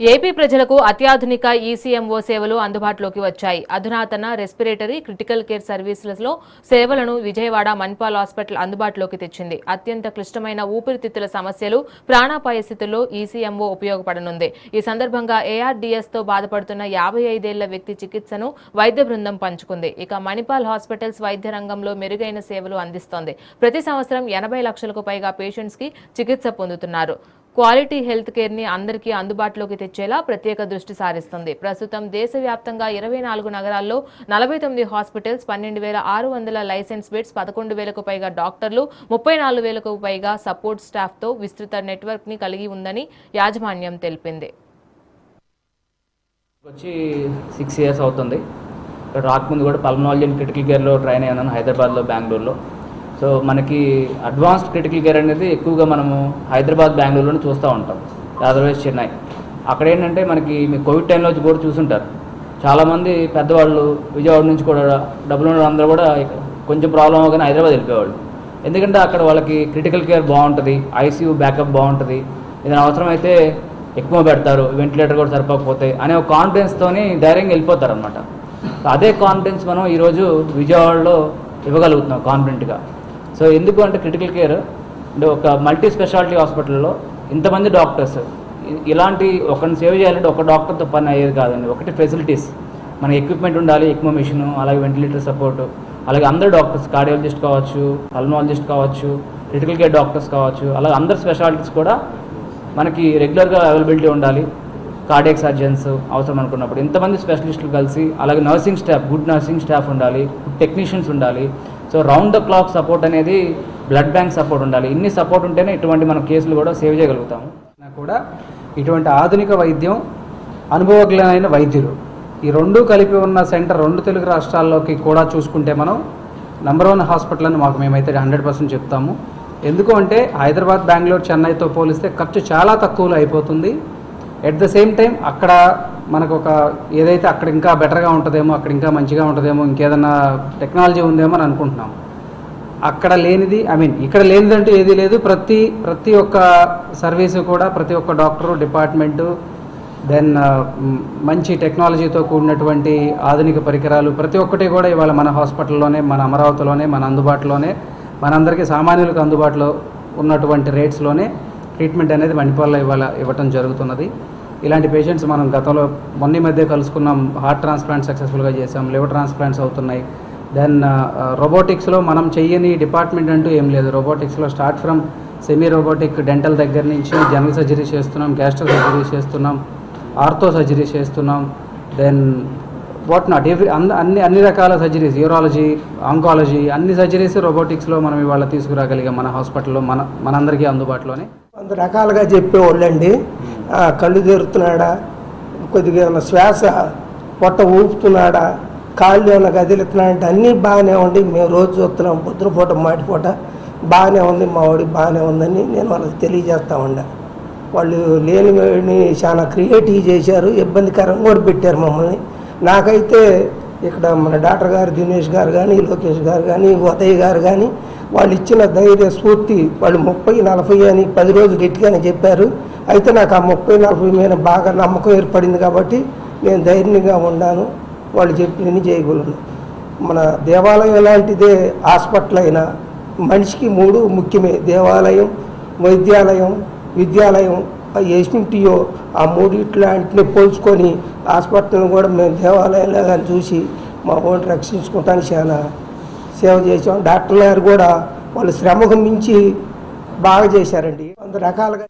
AP ప్రజలకు అత్యాధునిక ECMO సేవలు అందుబాటులోకి వచ్చాయి. అధునాతన రెస్పిరేటరీ క్రిటికల్ కేర్ సర్వీసులలో సేవలను విజయవాడ మణిపాల్ హాస్పిటల్ అందుబాటులోకి తెచ్చింది. అత్యంత క్లిష్టమైన ఊపిరితిత్తుల సమస్యలు, ప్రాణాపాయ స్థితుల్లో ఈసీఎంఓ ఉపయోగపడనుంది. ఈ సందర్భంగా ఏఆర్డీఎస్ తో బాధపడుతున్న 55 ఏళ్ల వ్యక్తి చికిత్సను వైద్య బృందం పంచుకుంది. ఇక మణిపాల్ హాస్పిటల్స్ వైద్య రంగంలో మెరుగైన సేవలు అందిస్తోంది. ప్రతి సంవత్సరం 80 లక్షలకు పైగా పేషెంట్స్ కి చికిత్స పొందుతున్నారు. క్వాలిటీ హెల్త్ కేర్ ని అందరికీ అందుబాటులోకి తెచ్చేలా ప్రత్యేక దృష్టి సారిస్తుంది. ప్రస్తుతం దేశవ్యాప్తంగా 24 నగరాల్లో 49 హాస్పిటల్స్, 12,600 లైసెన్స్ బెడ్స్, 11,000కు పైగా డాక్టర్లు, 34,000కు పైగా సపోర్ట్ స్టాఫ్ తో విస్తృత నెట్వర్క్ ని కలిగి ఉందని యాజమాన్యం తెలిపింది. వచ్చి 6 years అవుతుంది. ఇక్కడ రాకముందు కూడా పల్మనాలజీ అండ్ క్రిటికల్ కేర్లో ట్రైన్ అయ్యాను హైదరాబాద్లో, బెంగళూరులో. సో మనకి అడ్వాన్స్డ్ క్రిటికల్ కేర్ అనేది ఎక్కువగా మనము హైదరాబాద్, బెంగళూరులోనే చూస్తూ ఉంటాం, అదర్వైజ్ చెన్నై. అక్కడ ఏంటంటే మనకి మీ కోవిడ్ టైంలో కూడా చూసుంటారు, చాలామంది పెద్దవాళ్ళు విజయవాడ నుంచి కూడా డబ్బులు ఉన్న అందరూ కూడా కొంచెం ప్రాబ్లం అవగానే హైదరాబాద్ వెళ్ళిపోయేవాళ్ళు. ఎందుకంటే అక్కడ వాళ్ళకి క్రిటికల్ కేర్ బాగుంటుంది, ఐసీయూ బ్యాకప్ బాగుంటుంది, ఏదైనా అవసరమైతే ఎక్కువ పెడతారు, వెంటిలేటర్ కూడా సరిపోకపోతే అనే ఒక కాన్ఫిడెన్స్తోని ధైర్యంగా వెళ్ళిపోతారు అనమాట. అదే కాన్ఫిడెన్స్ మనం ఈరోజు విజయవాడలో ఇవ్వగలుగుతున్నాం కాన్ఫిడెంట్గా. సో ఎందుకు అంటే క్రిటికల్ కేర్ అంటే ఒక మల్టీ స్పెషాలిటీ హాస్పిటల్లో ఇంతమంది డాక్టర్స్, ఇలాంటి ఒకరిని సేవ్ చేయాలంటే ఒక డాక్టర్తో పని అయ్యేది కాదండి. ఒకటి ఫెసిలిటీస్, మన ఎక్విప్మెంట్ ఉండాలి, ఎక్కువ మిషన్, అలాగే వెంటిలేటర్ సపోర్టు, అలాగే అందరు డాక్టర్స్, కార్డియాలజిస్ట్ కావచ్చు, పల్మనాలజిస్ట్ కావచ్చు, క్రిటికల్ కేర్ డాక్టర్స్ కావచ్చు, అలాగే అందరు స్పెషాలిటీస్ కూడా మనకి రెగ్యులర్గా అవైలబిలిటీ ఉండాలి. కార్డియాక్ సర్జన్స్ అవసరం అనుకున్నప్పుడు ఇంతమంది స్పెషలిస్టులు కలిసి, అలాగే nursing staff, good nursing staff ఉండాలి, టెక్నీషియన్స్ ఉండాలి. So round the clock support అనేది, బ్లడ్ బ్యాంక్ సపోర్ట్ ఉండాలి. ఇన్ని సపోర్ట్ ఉంటేనే ఇటువంటి మన కేసులు కూడా సేవ్ చేయగలుగుతాము. కూడా ఇటువంటి ఆధునిక వైద్యం, అనుభవజ్ఞులైన వైద్యులు, ఈ రెండూ కలిపి ఉన్న సెంటర్ 2 తెలుగు రాష్ట్రాల్లోకి కూడా చూసుకుంటే మనం నంబర్ 1 హాస్పిటల్ అని మేమైతే 100% చెప్తాము. ఎందుకు అంటే హైదరాబాద్, బెంగళూరు, చెన్నైతో పోలిస్తే ఖర్చు చాలా తక్కువలో అయిపోతుంది. ఎట్ ద సేమ్ టైం అక్కడ మనకు ఒక ఏదైతే అక్కడ ఇంకా బెటర్గా ఉంటుందేమో, అక్కడ ఇంకా మంచిగా ఉంటుందేమో, ఇంకేదన్నా టెక్నాలజీ ఉందేమో అని అనుకుంటున్నాం. అక్కడ లేనిది, ఇక్కడ లేనిదంటూ ఏదీ లేదు. ప్రతి ఒక్క సర్వీసు కూడా, ప్రతి ఒక్క డాక్టరు, డిపార్ట్మెంటు, దెన్ మంచి టెక్నాలజీతో కూడినటువంటి ఆధునిక పరికరాలు ప్రతి ఒక్కటి కూడా ఇవాళ మన హాస్పిటల్లోనే, మన అమరావతిలోనే, మన అందుబాటులోనే, మనందరికీ సామాన్యులకు అందుబాటులో ఉన్నటువంటి రేట్స్లోనే ట్రీట్మెంట్ అనేది మణిపాల్లో ఇవ్వటం జరుగుతున్నది. ఇలాంటి పేషెంట్స్ మనం గతంలో మొన్న మధ్య కలుసుకున్నాం. హార్ట్ ట్రాన్స్ప్లాంట్ సక్సెస్ఫుల్గా చేసాం, లివర్ ట్రాన్స్ప్లాంట్స్ అవుతున్నాయి. దెన్ రోబోటిక్స్లో మనం చెయ్యని డిపార్ట్మెంట్ అంటూ ఏం లేదు. రోబోటిక్స్లో start from semi robotic dental దగ్గర నుంచి జనరల్ సర్జరీ చేస్తున్నాం, గ్యాస్ట్రో సర్జరీ చేస్తున్నాం, ఆర్థో సర్జరీ చేస్తున్నాం, దెన్ వాట్ నాట్ అన్ని రకాల సర్జరీస్, యూరాలజీ, ఆంకాలజీ, అన్ని సర్జరీస్ రోబోటిక్స్లో మనం ఇవాళ తీసుకురాగలిగాం మన హాస్పిటల్లో, మనందరికీ అందుబాటులోనే. 100 రకాలుగా చెప్పేవాళ్ళండి. కళ్ళు తెరుతున్నాడా, కొద్దిగా శ్వాస పొట్ట ఊపుతున్నాడా, కాళ్ళు ఏమైనా కదిలిస్తున్నాడంటే అన్నీ బాగానే ఉండి మేము రోజు చూస్తున్నాం, పొద్దునపూట మాటిపూట బాగానే ఉంది, మా వాడి బాగానే ఉందని నేను వాళ్ళకి తెలియజేస్తా ఉండా. వాళ్ళు లేని చాలా క్రియేటివ్ చేశారు, ఇబ్బందికరంగా కూడా పెట్టారు మమ్మల్ని. నాకైతే ఇక్కడ మన డాక్టర్ గారు, దినేష్ గారు కానీ, లోకేష్ గారు కానీ, ఉదయ్ గారు కానీ వాళ్ళు ఇచ్చిన ధైర్య స్ఫూర్తి, వాళ్ళు 30-40 అని 10 రోజులు గట్టిగానే చెప్పారు. అయితే నాకు ఆ 30-40 మీద బాగా నమ్మకం ఏర్పడింది కాబట్టి నేను ధైర్యంగా ఉన్నాను. వాళ్ళు చెప్పినవి చేయగలను. మన దేవాలయం లాంటిదే హాస్పిటల్ అయినా మనిషికి 3 ముఖ్యమే: దేవాలయం, వైద్యాలయం, విద్యాలయం. ఎస్మిటియో ఆ 3 ఇట్లాంటిని పోల్చుకొని హాస్పిటల్ని కూడా మేము దేవాలయంలో కానీ చూసి మా ఓన్ రక్షించుకుంటానికి చాలా సేవ చేసాం. డాక్టర్ గారు కూడా వాళ్ళు శ్రమకు మించి బాగా చేశారండి. 100 రకాలుగా